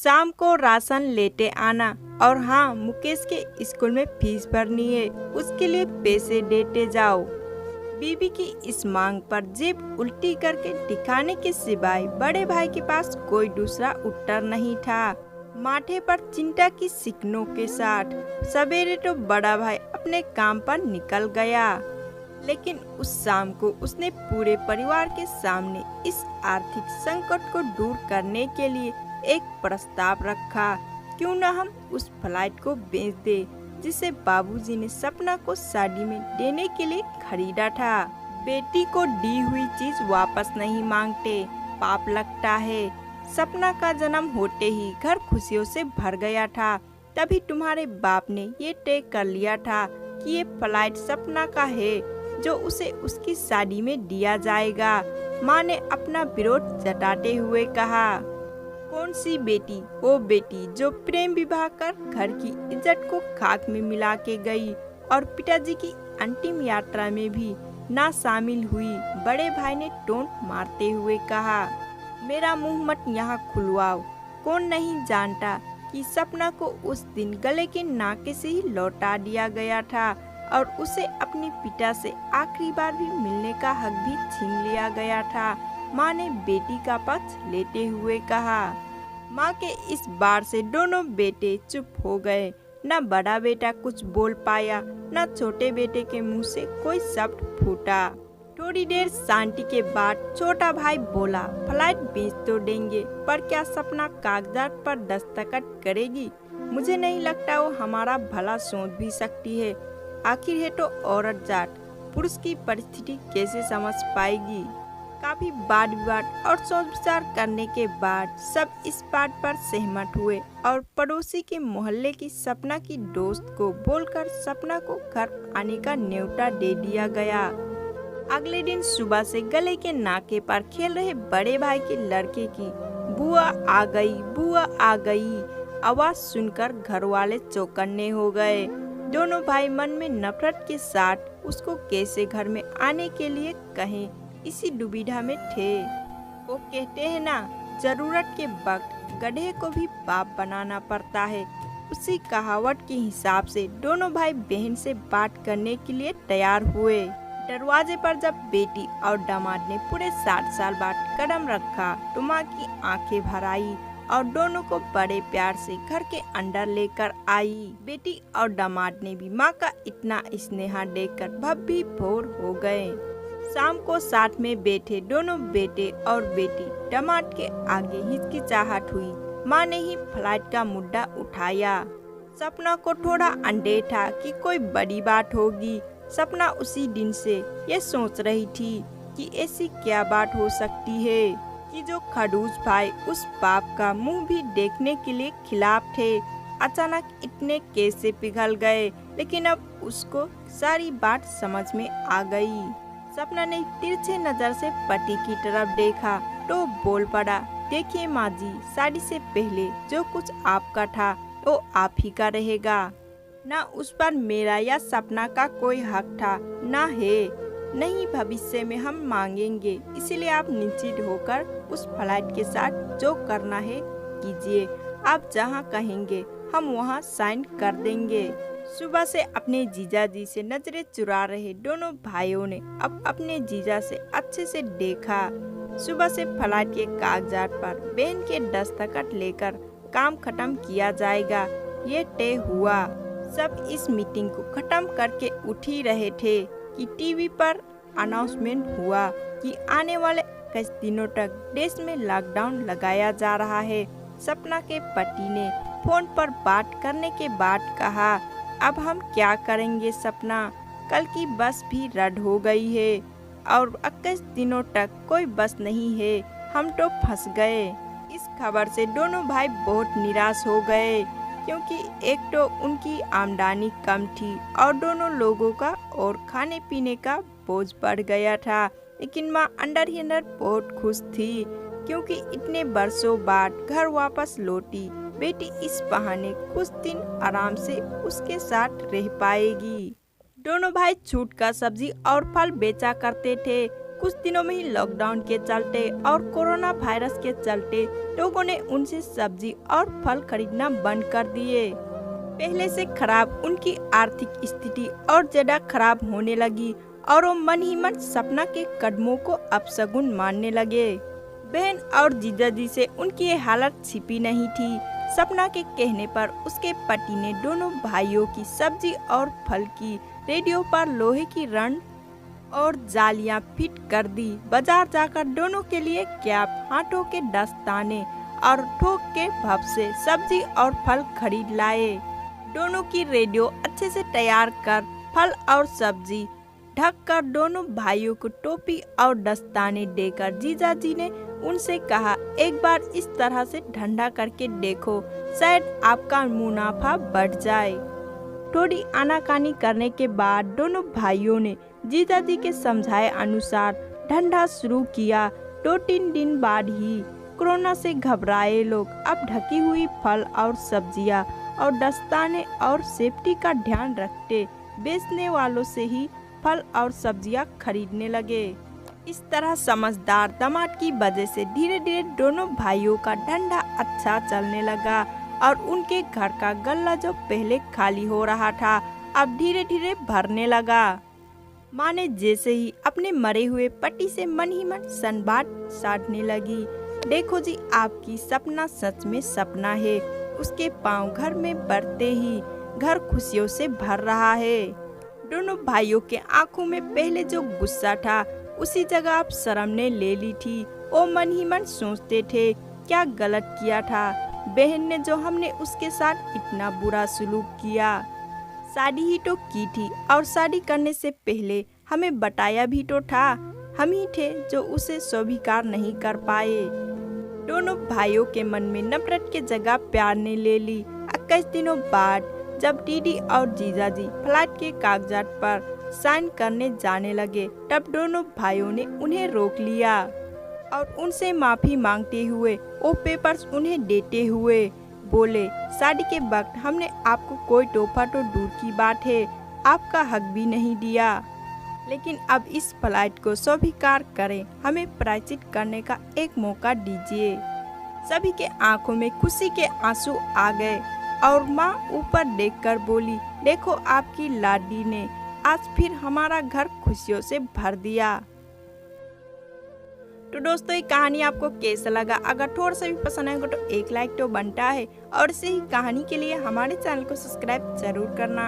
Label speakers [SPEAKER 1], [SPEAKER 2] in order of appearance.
[SPEAKER 1] शाम को राशन लेते आना। और हाँ, मुकेश के स्कूल में फीस भरनी है, उसके लिए पैसे देते जाओ। बीबी की इस मांग पर जेब उल्टी करके दिखाने के सिवाय बड़े भाई के पास कोई दूसरा उत्तर नहीं था। माथे पर चिंता की सिकनों के साथ सवेरे तो बड़ा भाई अपने काम पर निकल गया, लेकिन उस शाम को उसने पूरे परिवार के सामने इस आर्थिक संकट को दूर करने के लिए एक प्रस्ताव रखा। क्यों न हम उस फ्लाइट को बेच दे जिसे बाबूजी ने सपना को शादी में देने के लिए खरीदा था। बेटी को दी हुई चीज वापस नहीं मांगते, पाप लगता है। सपना का जन्म होते ही घर खुशियों से भर गया था। तभी तुम्हारे बाप ने ये तय कर लिया था कि ये फ्लाइट सपना का है, जो उसे उसकी शादी में दिया जाएगा। माँ ने अपना विरोध जताते हुए कहा, कौन सी बेटी? वो बेटी जो प्रेम विवाह कर घर की इज्जत को खाक में मिला के गई और पिताजी की अंतिम यात्रा में भी ना शामिल हुई। बड़े भाई ने टोंट मारते हुए कहा, मेरा मुंह मत यहाँ खुलवाओ। कौन नहीं जानता कि सपना को उस दिन गले के नाके से ही लौटा दिया गया था और उसे अपने पिता से आखिरी बार भी मिलने का हक भी छीन लिया गया था। माँ ने बेटी का पक्ष लेते हुए कहा। माँ के इस बार से दोनों बेटे चुप हो गए। न बड़ा बेटा कुछ बोल पाया, न छोटे बेटे के मुंह से कोई शब्द फूटा। थोड़ी देर शांति के बाद छोटा भाई बोला, फ्लाइट बेच तो देंगे, पर क्या सपना कागजात पर दस्तखत करेगी? मुझे नहीं लगता वो हमारा भला सोच भी सकती है। आखिर है तो औरत जात, पुरुष की परिस्थिति कैसे समझ पाएगी? काफी वाद विवाद और सोच विचार करने के बाद सब इस बात पर सहमत हुए और पड़ोसी के मोहल्ले की सपना की दोस्त को बोलकर सपना को घर आने का न्योता दे दिया गया। अगले दिन सुबह से गले के नाके पर खेल रहे बड़े भाई के लड़के की बुआ आ गई, बुआ आ गई आवाज सुनकर घर वाले चौकन्ने हो गए। दोनों भाई मन में नफरत के साथ उसको कैसे घर में आने के लिए कहें, इसी दुविधा में थे। वो कहते हैं ना, जरूरत के वक्त गधे को भी बाप बनाना पड़ता है। उसी कहावत के हिसाब से दोनों भाई बहन से बात करने के लिए तैयार हुए। दरवाजे पर जब बेटी और दामाद ने पूरे 60 साल बाद कदम रखा तो माँ की आंखें भर आई और दोनों को बड़े प्यार से घर के अंदर लेकर आई। बेटी और दामाद ने भी माँ का इतना स्नेह देखकर भव्य भोर हो गए। शाम को साथ में बैठे दोनों बेटे और बेटी दामाद के आगे हिचकिचाहट हुई। माँ ने ही फ्लाइट का मुद्दा उठाया। सपना को थोड़ा अंदेह था कि कोई बड़ी बात होगी। सपना उसी दिन से ये सोच रही थी कि ऐसी क्या बात हो सकती है कि जो खड़ूस भाई उस बाप का मुंह भी देखने के लिए खिलाफ थे, अचानक इतने कैसे पिघल गए। लेकिन अब उसको सारी बात समझ में आ गई। सपना ने तिरछे नजर से पति की तरफ देखा तो बोल पड़ा, देखिए माँ जी, शादी से पहले जो कुछ आपका था वो आप ही का रहेगा। ना उस पर मेरा या सपना का कोई हक था, ना है, नहीं भविष्य में हम मांगेंगे। इसलिए आप निश्चित होकर उस फ्लाइट के साथ जो करना है कीजिए। आप जहाँ कहेंगे हम वहाँ साइन कर देंगे। सुबह से अपने जीजा जी से नजरें चुरा रहे दोनों भाइयों ने अब अपने जीजा से अच्छे से देखा। सुबह से फ्लाइट के कागजात पर बहन के दस्तखत लेकर काम खत्म किया जाएगा, ये तय हुआ। सब इस मीटिंग को खत्म करके उठ ही रहे थे कि टीवी पर अनाउंसमेंट हुआ कि आने वाले कुछ दिनों तक देश में लॉकडाउन लगाया जा रहा है। सपना के पति ने फोन पर बात करने के बाद कहा, अब हम क्या करेंगे सपना, कल की बस भी रद्द हो गई है और 21 दिनों तक कोई बस नहीं है, हम तो फंस गए। इस खबर से दोनों भाई बहुत निराश हो गए, क्योंकि एक तो उनकी आमदनी कम थी और दोनों लोगों का और खाने पीने का बोझ बढ़ गया था। लेकिन माँ अंदर ही अंदर बहुत खुश थी, क्योंकि इतने बरसों बाद घर वापस लौटी बेटी इस बहाने कुछ दिन आराम से उसके साथ रह पाएगी। दोनों भाई छूट का सब्जी और फल बेचा करते थे। कुछ दिनों में ही लॉकडाउन के चलते और कोरोना वायरस के चलते लोगों ने उनसे सब्जी और फल खरीदना बंद कर दिए। पहले से खराब उनकी आर्थिक स्थिति और ज्यादा खराब होने लगी और वो मन ही मन सपना के कदमों को अपशगुन मानने लगे। बहन और जीजाजी से उनकी ये हालत छिपी नहीं थी। सपना के कहने पर उसके पति ने दोनों भाइयों की सब्जी और फल की रेडियो पर लोहे की रन और जालियां फिट कर दी। बाजार जाकर दोनों के लिए कैप, हाथों के दस्ताने और थोक के भाव से सब्जी और फल खरीद लाए। दोनों की रेडियो अच्छे से तैयार कर फल और सब्जी ढक कर दोनों भाइयों को टोपी और दस्ताने देकर जीजाजी ने उनसे कहा, एक बार इस तरह से धंधा करके देखो, शायद आपका मुनाफा बढ़ जाए। थोड़ी आनाकानी करने के बाद दोनों भाइयों ने जीजाजी के समझाए अनुसार धंधा शुरू किया। 2-3 दिन बाद ही कोरोना से घबराए लोग अब ढकी हुई फल और सब्जियां और दस्ताने और सेफ्टी का ध्यान रखते बेचने वालों से ही फल और सब्जियां खरीदने लगे। इस तरह समझदार दामाद की वजह से धीरे धीरे दोनों भाइयों का धंधा अच्छा चलने लगा और उनके घर का गल्ला जो पहले खाली हो रहा था अब धीरे धीरे भरने लगा। माँ ने जैसे ही अपने मरे हुए पति से मन ही मन संवाद साधने लगी। देखो जी, आपकी सपना सच में सपना है। उसके पांव घर में बढ़ते ही घर खुशियों से भर रहा है। दोनों भाइयों के आंखों में पहले जो गुस्सा था उसी जगह अब शर्म ने ले ली थी। वो मन ही मन सोचते थे, क्या गलत किया था बहन ने जो हमने उसके साथ इतना बुरा सलूक किया। शादी ही तो की थी और शादी करने से पहले हमें बताया भी तो था। हम ही थे जो उसे स्वीकार नहीं कर पाए। दोनों भाइयों के मन में नफरत के जगह प्यार ने ले ली। 21 दिनों बाद जब दीदी और जीजाजी फ्लैट के कागजात पर साइन करने जाने लगे तब दोनों भाइयों ने उन्हें रोक लिया और उनसे माफी मांगते हुए वो पेपर्स उन्हें देते हुए बोले, शादी के वक्त हमने आपको कोई तोहफा तो दूर की बात है, आपका हक भी नहीं दिया, लेकिन अब इस फ्लाइट को स्वीकार करें, हमें प्रायश्चित करने का एक मौका दीजिए। सभी के आंखों में खुशी के आंसू आ गए और माँ ऊपर देखकर बोली, देखो आपकी लाडी ने आज फिर हमारा घर खुशियों से भर दिया। तो दोस्तों, ये कहानी आपको कैसा लगा? अगर थोड़ा सा भी पसंद आएगा तो एक लाइक तो बनता है और इसी ही कहानी के लिए हमारे चैनल को सब्सक्राइब जरूर करना।